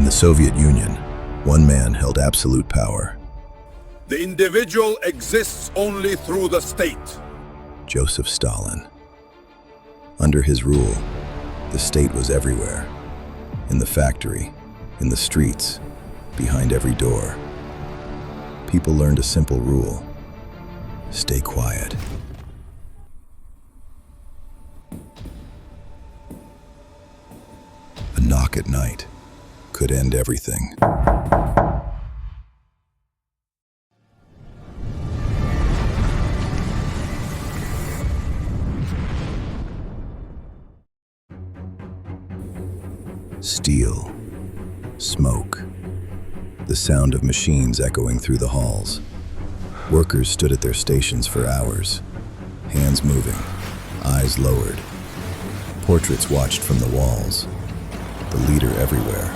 the Soviet Union, one man held absolute power. The individual exists only through the state. Joseph Stalin. Under his rule, the state was everywhere. In the factory, in the streets, behind every door. People learned a simple rule: stay quiet. A knock at night could end everything. Steel, smoke, the sound of machines echoing through the halls. Workers stood at their stations for hours, hands moving, eyes lowered. Portraits watched from the walls, the leader everywhere.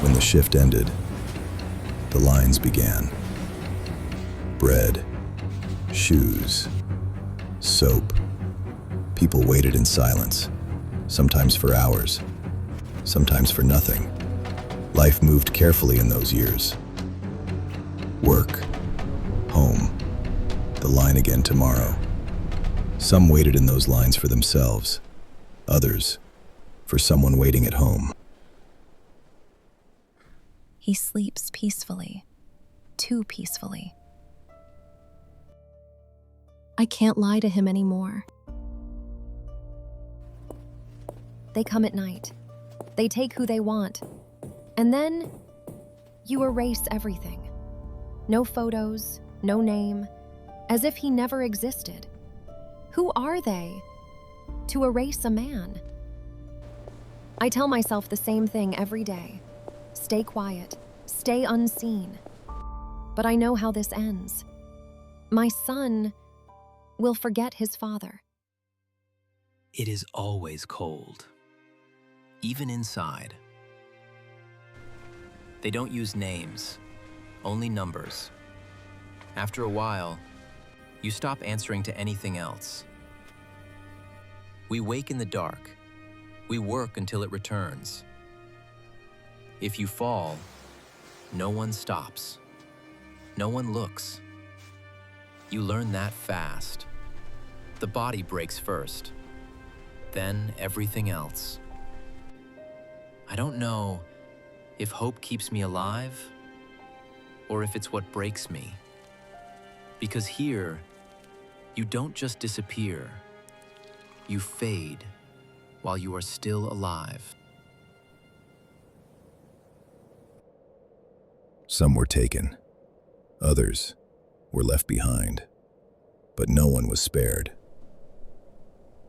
When the shift ended, the lines began. Bread, shoes, soap. People waited in silence, sometimes for hours, sometimes for nothing. Life moved carefully in those years. Work, home, the line again tomorrow. Some waited in those lines for themselves, others for someone waiting at home. He sleeps peacefully, too peacefully. I can't lie to him anymore. They come at night. They take who they want. And then you erase everything. No photos, no name, as if he never existed. Who are they? To erase a man. I tell myself the same thing every day. Stay quiet, stay unseen. But I know how this ends. My son will forget his father. It is always cold, even inside. They don't use names, only numbers. After a while, you stop answering to anything else. We wake in the dark. We work until it returns. If you fall, no one stops. No one looks. You learn that fast. The body breaks first, then everything else. I don't know if hope keeps me alive or if it's what breaks me. Because here, you don't just disappear. You fade while you are still alive. Some were taken. Others were left behind. But no one was spared.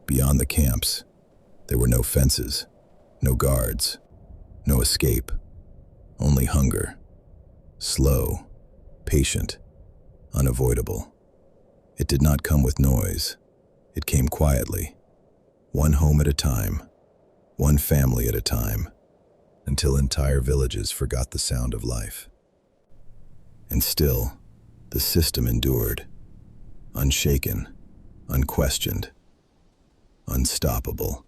Beyond the camps, there were no fences, no guards, no escape, only hunger. Slow, patient, unavoidable. It did not come with noise. It came quietly, one home at a time, one family at a time, until entire villages forgot the sound of life. And still, the system endured, unshaken, unquestioned, unstoppable.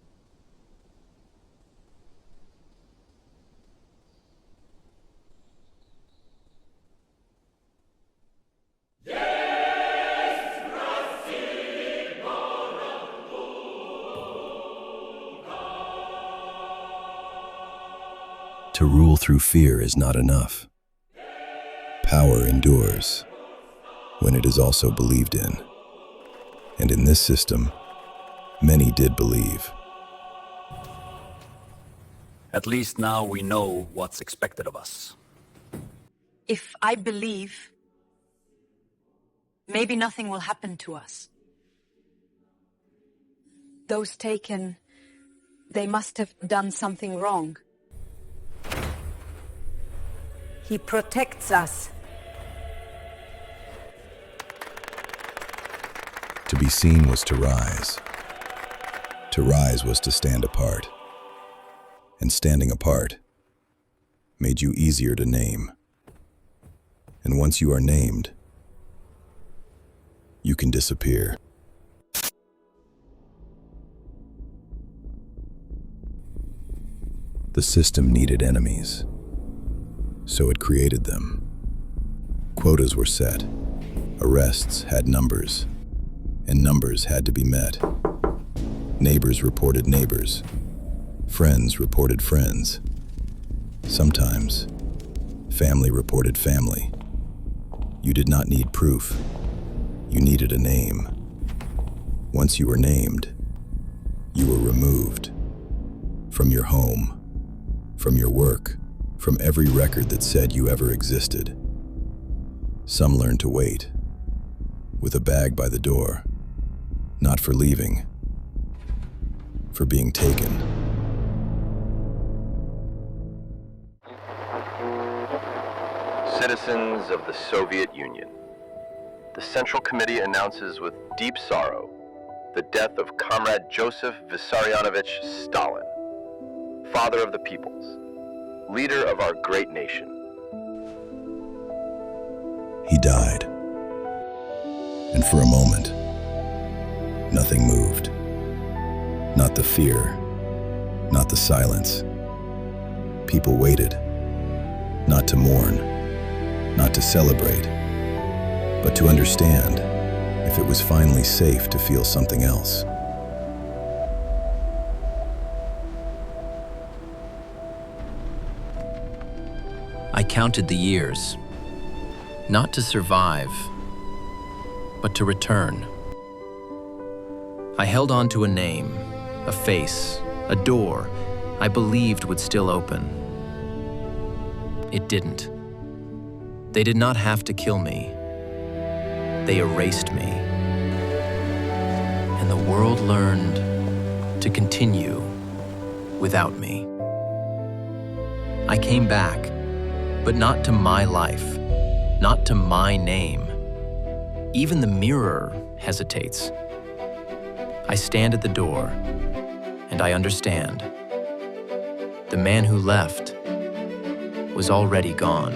To rule through fear is not enough. Power endures when it is also believed in. And in this system, many did believe. At least now we know what's expected of us. If I believe, maybe nothing will happen to us. Those taken, they must have done something wrong. He protects us. To be seen was to rise. To rise was to stand apart. And standing apart made you easier to name. And once you are named, you can disappear. The system needed enemies, so it created them. Quotas were set, arrests had numbers, and numbers had to be met. Neighbors reported neighbors, friends reported friends. Sometimes, family reported family. You did not need proof, you needed a name. Once you were named, you were removed from your home, from your work, from every record that said you ever existed. Some learned to wait, with a bag by the door, not for leaving, for being taken. Citizens of the Soviet Union, the Central Committee announces with deep sorrow the death of Comrade Joseph Vissarionovich Stalin, father of the peoples, leader of our great nation. He died. And for a moment, nothing moved. Not the fear, not the silence. People waited, not to mourn, not to celebrate, but to understand if it was finally safe to feel something else. I counted the years, not to survive, but to return. I held on to a name, a face, a door I believed would still open. It didn't. They did not have to kill me. They erased me. And the world learned to continue without me. I came back, but not to my life, not to my name. Even the mirror hesitates. I stand at the door, and I understand. The man who left was already gone.